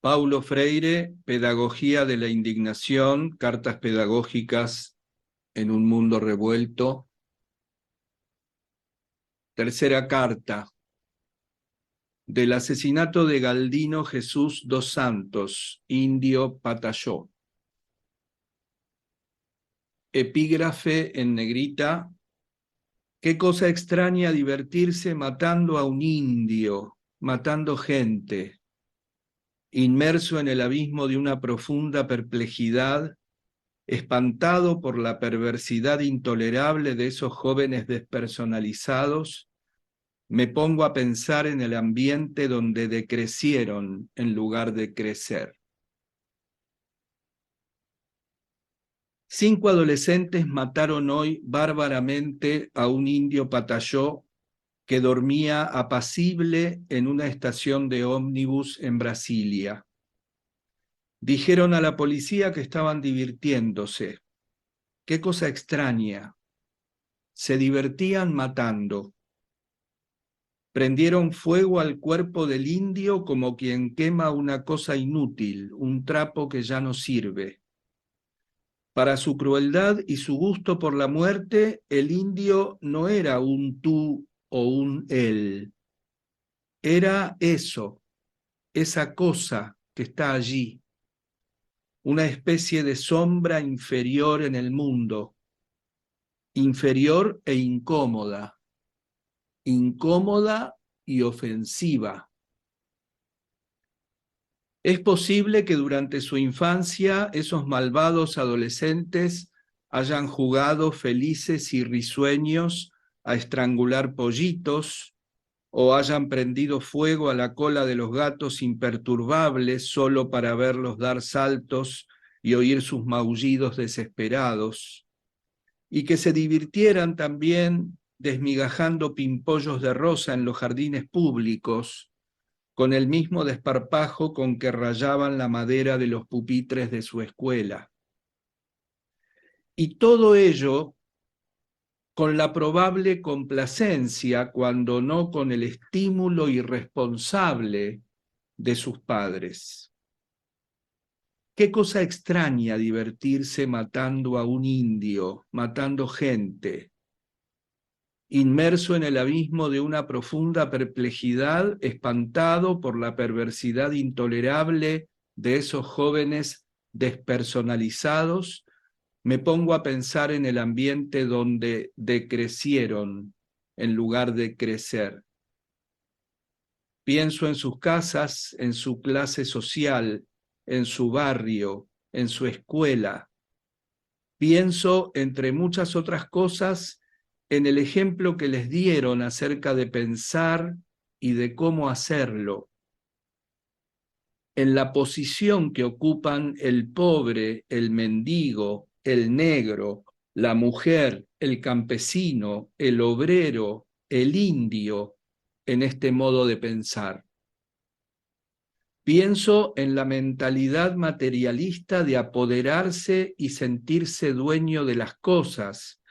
Paulo Freire, Pedagogía de la Indignación, Cartas Pedagógicas en un Mundo Revuelto. Tercera carta. Del asesinato de Galdino Jesús dos Santos, indio Patalló. Epígrafe en negrita. Qué cosa extraña divertirse matando a un indio, matando gente. Inmerso en el abismo de una profunda perplejidad, espantado por la perversidad intolerable de esos jóvenes despersonalizados, me pongo a pensar en el ambiente donde decrecieron en lugar de crecer. 5 adolescentes mataron hoy bárbaramente a un indio Patalló que dormía apacible en una estación de ómnibus en Brasilia. Dijeron a la policía que estaban divirtiéndose. Qué cosa extraña. Se divertían matando. Prendieron fuego al cuerpo del indio como quien quema una cosa inútil, un trapo que ya no sirve. Para su crueldad y su gusto por la muerte, el indio no era un tú o un él. Era eso, esa cosa que está allí, una especie de sombra inferior en el mundo, inferior e incómoda, incómoda y ofensiva. Es posible que durante su infancia esos malvados adolescentes hayan jugado felices y risueños a estrangular pollitos o hayan prendido fuego a la cola de los gatos imperturbables solo para verlos dar saltos y oír sus maullidos desesperados, y que se divirtieran también desmigajando pimpollos de rosa en los jardines públicos, con el mismo desparpajo con que rayaban la madera de los pupitres de su escuela. Y todo ello con la probable complacencia, cuando no con el estímulo irresponsable de sus padres. Qué cosa extraña divertirse matando a un indio, matando gente. Inmerso en el abismo de una profunda perplejidad, espantado por la perversidad intolerable de esos jóvenes despersonalizados, me pongo a pensar en el ambiente donde decrecieron en lugar de crecer. Pienso en sus casas, en su clase social, en su barrio, en su escuela. Pienso, entre muchas otras cosas, en el ejemplo que les dieron acerca de pensar y de cómo hacerlo, en la posición que ocupan el pobre, el mendigo, el negro, la mujer, el campesino, el obrero, el indio, en este modo de pensar. Pienso en la mentalidad materialista de apoderarse y sentirse dueño de las cosas,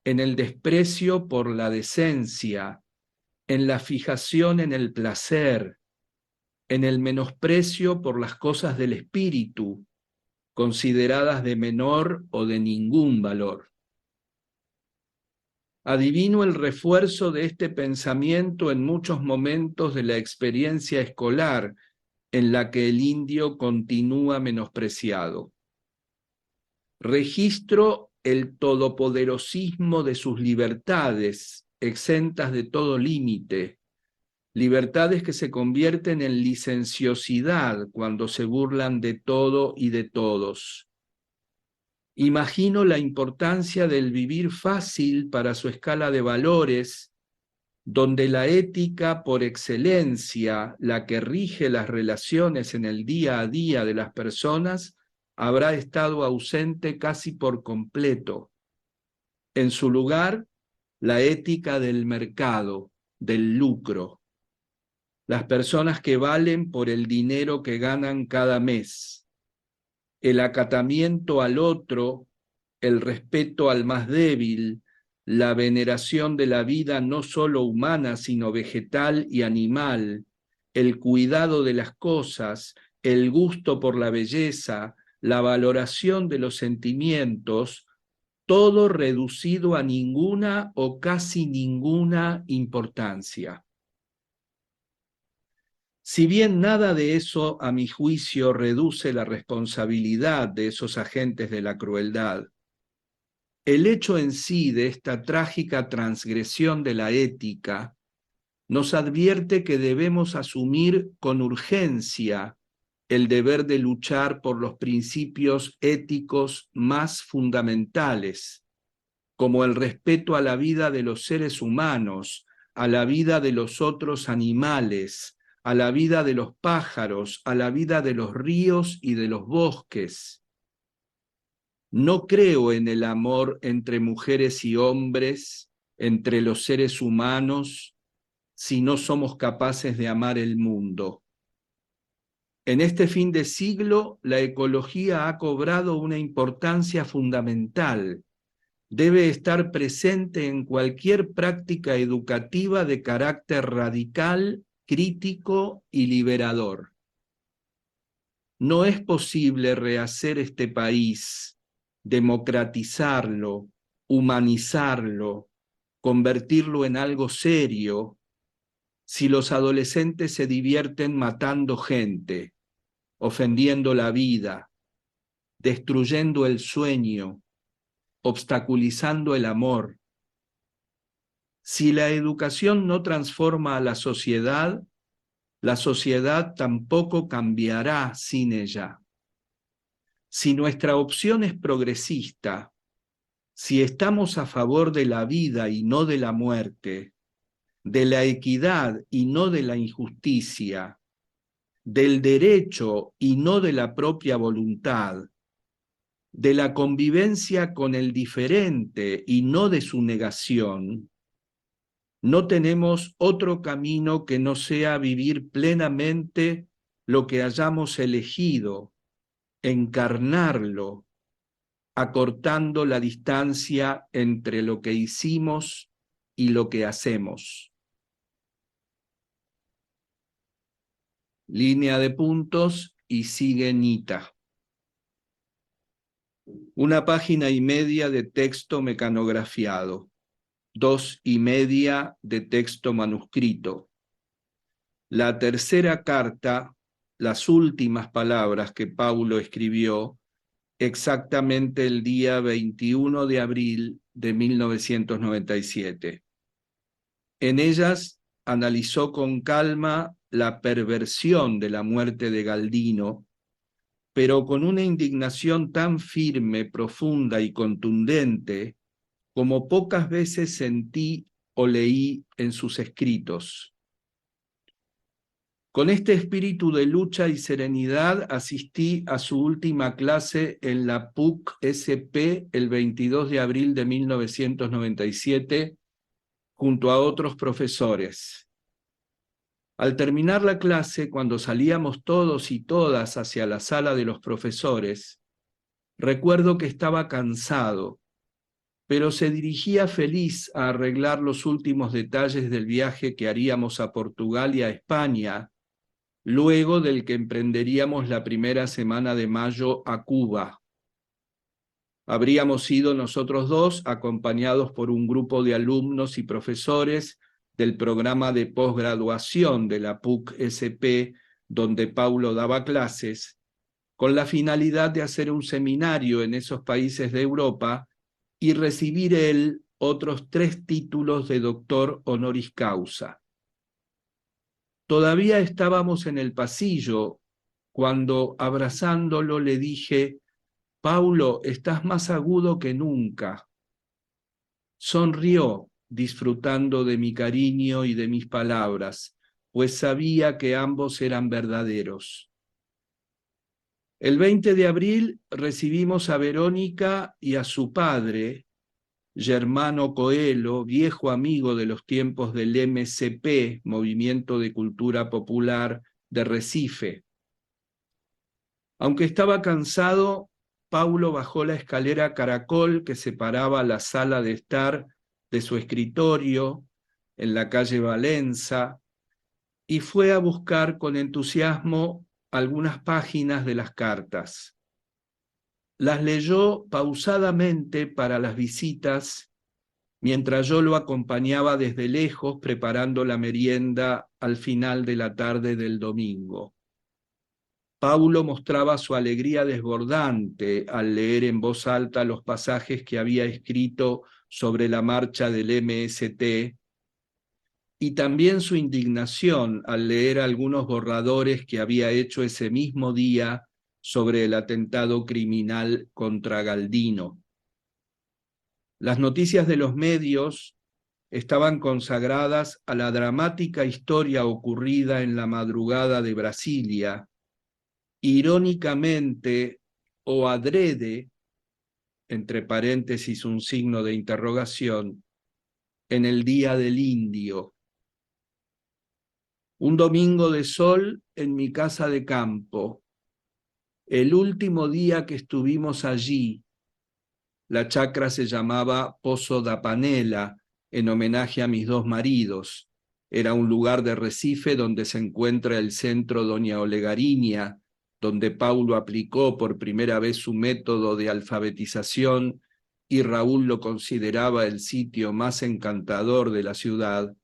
en el desprecio por la decencia, en la fijación en el placer, en el menosprecio por las cosas del espíritu, consideradas de menor o de ningún valor. Adivino el refuerzo de este pensamiento en muchos momentos de la experiencia escolar en la que el indio continúa menospreciado. Registro el todopoderosismo de sus libertades, exentas de todo límite, libertades que se convierten en licenciosidad cuando se burlan de todo y de todos. Imagino la importancia del vivir fácil para su escala de valores, donde la ética por excelencia, la que rige las relaciones en el día a día de las personas, habrá estado ausente casi por completo. En su lugar, la ética del mercado, del lucro. Las personas que valen por el dinero que ganan cada mes. El acatamiento al otro, el respeto al más débil, la veneración de la vida no solo humana, sino vegetal y animal, el cuidado de las cosas, el gusto por la belleza, la valoración de los sentimientos, todo reducido a ninguna o casi ninguna importancia. Si bien nada de eso, a mi juicio, reduce la responsabilidad de esos agentes de la crueldad, el hecho en sí de esta trágica transgresión de la ética nos advierte que debemos asumir con urgencia el deber de luchar por los principios éticos más fundamentales, como el respeto a la vida de los seres humanos, a la vida de los otros animales, a la vida de los pájaros, a la vida de los ríos y de los bosques. No creo en el amor entre mujeres y hombres, entre los seres humanos, si no somos capaces de amar el mundo. En este fin de siglo, la ecología ha cobrado una importancia fundamental. Debe estar presente en cualquier práctica educativa de carácter radical, crítico y liberador. No es posible rehacer este país, democratizarlo, humanizarlo, convertirlo en algo serio, si los adolescentes se divierten matando gente, ofendiendo la vida, destruyendo el sueño, obstaculizando el amor. Si la educación no transforma a la sociedad tampoco cambiará sin ella. Si nuestra opción es progresista, si estamos a favor de la vida y no de la muerte, de la equidad y no de la injusticia, del derecho y no de la propia voluntad, de la convivencia con el diferente y no de su negación, no tenemos otro camino que no sea vivir plenamente lo que hayamos elegido, encarnarlo, acortando la distancia entre lo que hicimos y lo que hacemos. Línea de puntos y sigue Nita. 1 página y media de texto mecanografiado, 2,5 de texto manuscrito. La tercera carta, las últimas palabras que Paulo escribió exactamente el día 21 de abril de 1997. En ellas analizó con calma la perversión de la muerte de Galdino, pero con una indignación tan firme, profunda y contundente como pocas veces sentí o leí en sus escritos. Con este espíritu de lucha y serenidad asistí a su última clase en la PUC-SP el 22 de abril de 1997, junto a otros profesores. Al terminar la clase, cuando salíamos todos y todas hacia la sala de los profesores, recuerdo que estaba cansado, pero se dirigía feliz a arreglar los últimos detalles del viaje que haríamos a Portugal y a España, luego del que emprenderíamos la primera semana de mayo a Cuba. Habríamos ido nosotros dos, acompañados por un grupo de alumnos y profesores del programa de posgraduación de la PUC-SP, donde Paulo daba clases, con la finalidad de hacer un seminario en esos países de Europa y recibir él otros 3 títulos de doctor honoris causa. Todavía estábamos en el pasillo cuando, abrazándolo, le dije: «Paulo, estás más agudo que nunca». Sonrió, disfrutando de mi cariño y de mis palabras, pues sabía que ambos eran verdaderos. El 20 de abril recibimos a Verónica y a su padre, Germano Coelho, viejo amigo de los tiempos del MCP, Movimiento de Cultura Popular de Recife. Aunque estaba cansado, Paulo bajó la escalera caracol que separaba la sala de estar de su escritorio en la calle Valenza y fue a buscar con entusiasmo algunas páginas de las cartas. Las leyó pausadamente para las visitas, mientras yo lo acompañaba desde lejos preparando la merienda al final de la tarde del domingo. Paulo mostraba su alegría desbordante al leer en voz alta los pasajes que había escrito sobre la marcha del MST, y también su indignación al leer algunos borradores que había hecho ese mismo día sobre el atentado criminal contra Galdino. Las noticias de los medios estaban consagradas a la dramática historia ocurrida en la madrugada de Brasilia, irónicamente o adrede, entre paréntesis un signo de interrogación, en el Día del Indio. Un domingo de sol en mi casa de campo, el último día que estuvimos allí. La chacra se llamaba Pozo da Panela, en homenaje a mis dos maridos. Era un lugar de Recife donde se encuentra el centro Doña Olegariña, donde Paulo aplicó por primera vez su método de alfabetización y Raúl lo consideraba el sitio más encantador de la ciudad.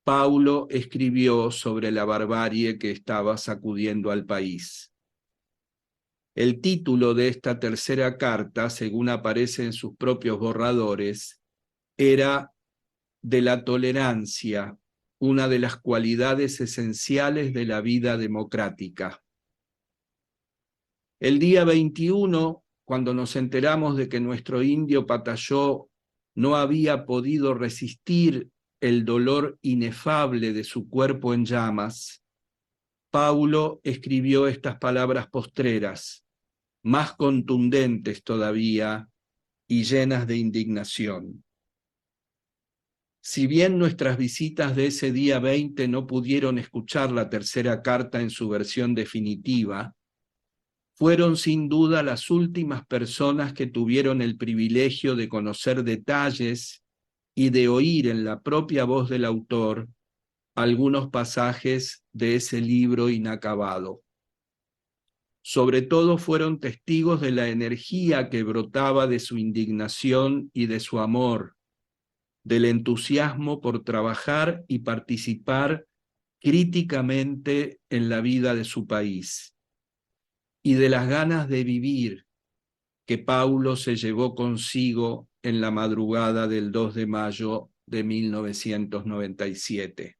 Paulo escribió sobre la barbarie que estaba sacudiendo al país. El título de esta tercera carta, según aparece en sus propios borradores, era de la tolerancia, una de las cualidades esenciales de la vida democrática. El día 21, cuando nos enteramos de que nuestro indio Patalló no había podido resistir el dolor inefable de su cuerpo en llamas, Paulo escribió estas palabras postreras, más contundentes todavía y llenas de indignación. Si bien nuestras visitas de ese día 20 no pudieron escuchar la tercera carta en su versión definitiva, fueron sin duda las últimas personas que tuvieron el privilegio de conocer detalles y de oír en la propia voz del autor algunos pasajes de ese libro inacabado. Sobre todo fueron testigos de la energía que brotaba de su indignación y de su amor, del entusiasmo por trabajar y participar críticamente en la vida de su país, y de las ganas de vivir que Paulo se llevó consigo en la madrugada del 2 de mayo de 1997.